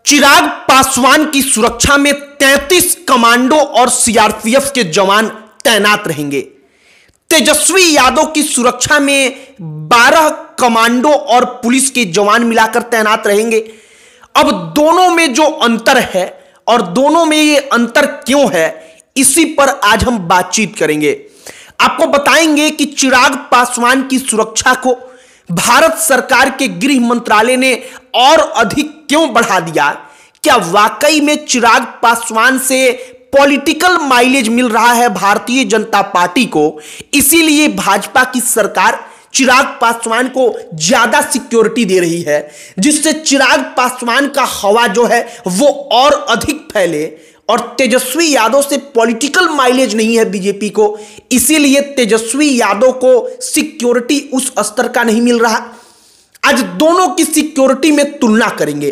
चिराग पासवान की सुरक्षा में 33 कमांडो और सीआरपीएफ के जवान तैनात रहेंगे। तेजस्वी यादव की सुरक्षा में 12 कमांडो और पुलिस के जवान मिलाकर तैनात रहेंगे। अब दोनों में जो अंतर है और दोनों में ये अंतर क्यों है, इसी पर आज हम बातचीत करेंगे। आपको बताएंगे कि चिराग पासवान की सुरक्षा को भारत सरकार के गृह मंत्रालय ने और अधिक क्यों बढ़ा दिया। क्या वाकई में चिराग पासवान से पॉलिटिकल माइलेज मिल रहा है भारतीय जनता पार्टी को, इसीलिए भाजपा की सरकार चिराग पासवान को ज्यादा सिक्योरिटी दे रही है, जिससे चिराग पासवान का हवा जो है वो और अधिक फैले। और तेजस्वी यादव से पॉलिटिकल माइलेज नहीं है बीजेपी को, इसीलिए तेजस्वी यादव को सिक्योरिटी उस स्तर का नहीं मिल रहा। आज दोनों की सिक्योरिटी में तुलना करेंगे।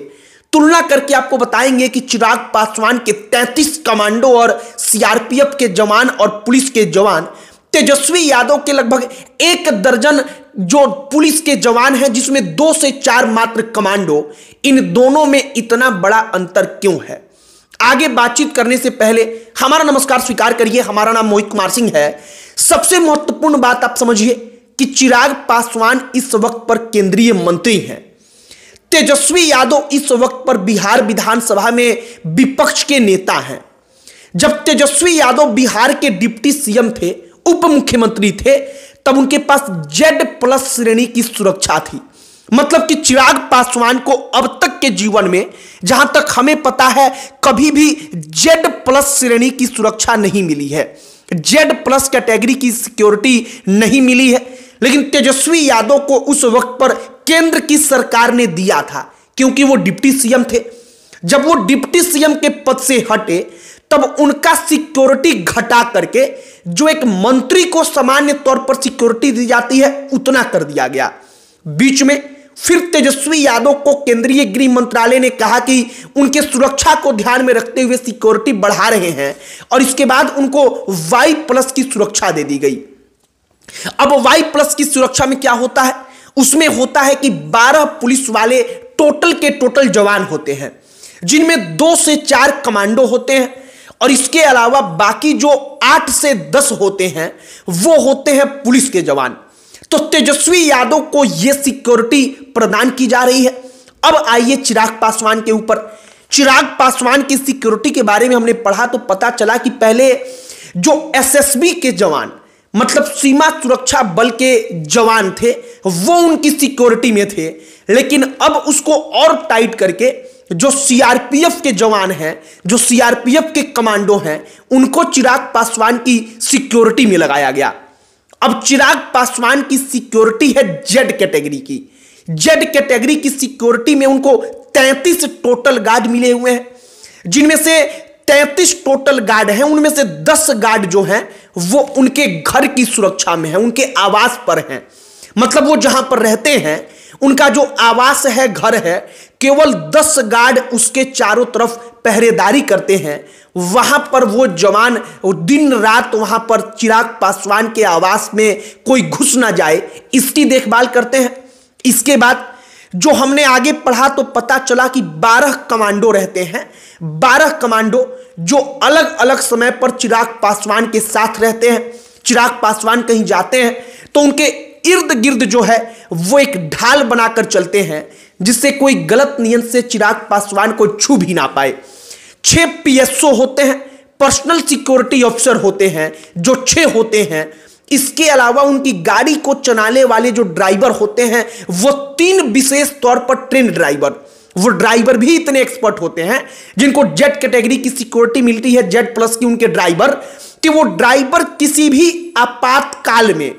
तुलना करके आपको बताएंगे कि चिराग पासवान के 33 कमांडो और सीआरपीएफ के जवान और पुलिस के जवान, तेजस्वी यादव के लगभग 1 दर्जन जो पुलिस के जवान हैं, जिसमें 2 से 4 मात्र कमांडो, इन दोनों में इतना बड़ा अंतर क्यों है। आगे बातचीत करने से पहले हमारा नमस्कार स्वीकार करिए। हमारा नाम मोहित कुमार सिंह है। सबसे महत्वपूर्ण बात आप समझिए कि चिराग पासवान इस वक्त पर केंद्रीय मंत्री हैं। तेजस्वी यादव इस वक्त पर बिहार विधानसभा में विपक्ष के नेता हैं। जब तेजस्वी यादव बिहार के डिप्टी सीएम थे, उप मुख्यमंत्री थे, तब उनके पास Z+ श्रेणी की सुरक्षा थी। मतलब कि चिराग पासवान को अब तक के जीवन में, जहां तक हमें पता है, कभी भी Z+ श्रेणी की सुरक्षा नहीं मिली है। Z+ कैटेगरी की सिक्योरिटी नहीं मिली है। लेकिन तेजस्वी यादव को उस वक्त पर केंद्र की सरकार ने दिया था, क्योंकि वो डिप्टी सीएम थे। जब वो डिप्टी सीएम के पद से हटे, तब उनका सिक्योरिटी घटा करके जो एक मंत्री को सामान्य तौर पर सिक्योरिटी दी जाती है, उतना कर दिया गया। बीच में फिर तेजस्वी यादव को केंद्रीय गृह मंत्रालय ने कहा कि उनके सुरक्षा को ध्यान में रखते हुए सिक्योरिटी बढ़ा रहे हैं, और इसके बाद उनको Y+ की सुरक्षा दे दी गई। अब Y+ की सुरक्षा में क्या होता है, उसमें होता है कि 12 पुलिस वाले टोटल के टोटल जवान होते हैं, जिनमें 2 से 4 कमांडो होते हैं, और इसके अलावा बाकी जो 8 से 10 होते हैं वो होते हैं पुलिस के जवान। तो तेजस्वी यादव को यह सिक्योरिटी प्रदान की जा रही है। अब आइए चिराग पासवान के ऊपर। चिराग पासवान की सिक्योरिटी के बारे में हमने पढ़ा तो पता चला कि पहले जो SSB के जवान, मतलब सीमा सुरक्षा बल के जवान थे, वो उनकी सिक्योरिटी में थे। लेकिन अब उसको और टाइट करके जो सीआरपीएफ के जवान हैं, जो सीआरपीएफ के कमांडो हैं, उनको चिराग पासवान की सिक्योरिटी में लगाया गया। अब चिराग पासवान की सिक्योरिटी है Z कैटेगरी की। Z कैटेगरी की सिक्योरिटी में उनको 33 टोटल गार्ड मिले हुए हैं, जिनमें से 33 टोटल गार्ड हैं, उनमें से 10 गार्ड जो हैं वो उनके घर की सुरक्षा में है, उनके आवास पर हैं। मतलब वो जहां पर रहते हैं, उनका जो आवास है, घर है, केवल 10 गार्ड उसके चारों तरफ पहरेदारी करते हैं। वहां पर वो जवान दिन रात वहां पर चिराग पासवान के आवास में कोई घुस ना जाए, इसकी देखभाल करते हैं। इसके बाद जो हमने आगे पढ़ा तो पता चला कि 12 कमांडो रहते हैं। 12 कमांडो जो अलग अलग समय पर चिराग पासवान के साथ रहते हैं। चिराग पासवान कहीं जाते हैं तो उनके इर्द गिर्द जो है वो एक ढाल बनाकर चलते हैं, जिससे कोई गलत नियत से चिराग पासवान को छू भी ना पाए। 6 PSO होते हैं, पर्सनल सिक्योरिटी ऑफिसर होते हैं, जो 6 होते हैं। इसके अलावा उनकी गाड़ी को चलाने वाले जो ड्राइवर होते हैं, वो 3 विशेष तौर पर ट्रेन ड्राइवर, वो ड्राइवर भी इतने एक्सपर्ट होते हैं, जिनको Z कैटेगरी की सिक्योरिटी मिलती है, Z+ की उनके ड्राइवर, कि वो ड्राइवर किसी भी आपातकाल में,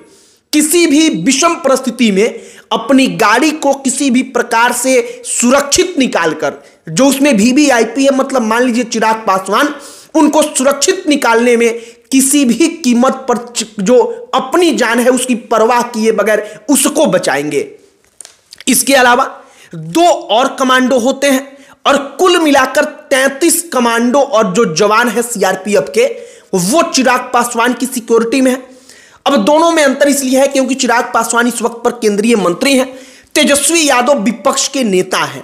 किसी भी विषम परिस्थिति में अपनी गाड़ी को किसी भी प्रकार से सुरक्षित निकालकर, जो उसमें VVIP है, मतलब मान लीजिए चिराग पासवान, उनको सुरक्षित निकालने में किसी भी कीमत पर जो अपनी जान है उसकी परवाह किए बगैर उसको बचाएंगे। इसके अलावा 2 और कमांडो होते हैं, और कुल मिलाकर 33 कमांडो और जो जवान है सीआरपीएफ के, वो चिराग पासवान की सिक्योरिटी में है। अब दोनों में अंतर इसलिए है क्योंकि चिराग पासवान इस वक्त पर केंद्रीय मंत्री हैं, तेजस्वी यादव विपक्ष के नेता हैं।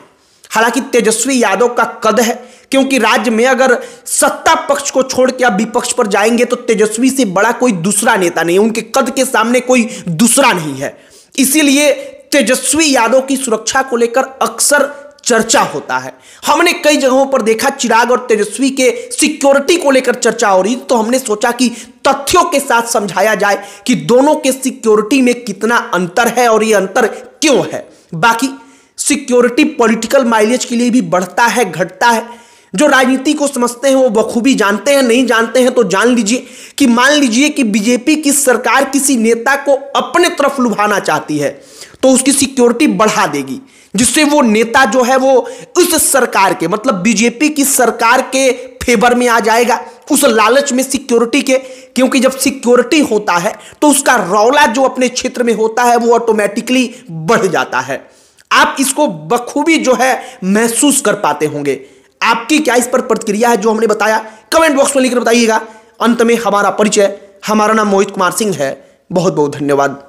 हालांकि तेजस्वी यादव का कद है, क्योंकि राज्य में अगर सत्ता पक्ष को छोड़ के आप विपक्ष पर जाएंगे तो तेजस्वी से बड़ा कोई दूसरा नेता नहीं है, उनके कद के सामने कोई दूसरा नहीं है। इसीलिए तेजस्वी यादव की सुरक्षा को लेकर अक्सर चर्चा होता है। हमने कई जगहों पर देखा चिराग और तेजस्वी के सिक्योरिटी को लेकर चर्चा हो रही, तो हमने सोचा कि तथ्यों के साथ समझाया जाए कि दोनों के सिक्योरिटी में कितना अंतर है और ये अंतर क्यों है। बाकी सिक्योरिटी पॉलिटिकल माइलेज के लिए भी बढ़ता है, घटता है। जो राजनीति को समझते हैं वो बखूबी जानते हैं, नहीं जानते हैं तो जान लीजिए कि मान लीजिए कि बीजेपी की सरकार किसी नेता को अपने तरफ लुभाना चाहती है तो उसकी सिक्योरिटी बढ़ा देगी, जिससे वो नेता जो है वो उस सरकार के मतलब बीजेपी की सरकार के फेवर में आ जाएगा, उस लालच में सिक्योरिटी के, क्योंकि जब सिक्योरिटी होता है तो उसका रौला जो अपने क्षेत्र में होता है वो ऑटोमेटिकली बढ़ जाता है। आप इसको बखूबी जो है महसूस कर पाते होंगे। आपकी क्या इस पर प्रतिक्रिया है जो हमने बताया, कमेंट बॉक्स में लिखकर बताइएगा। अंत में हमारा परिचय, हमारा नाम मोहित कुमार सिंह है। बहुत बहुत धन्यवाद।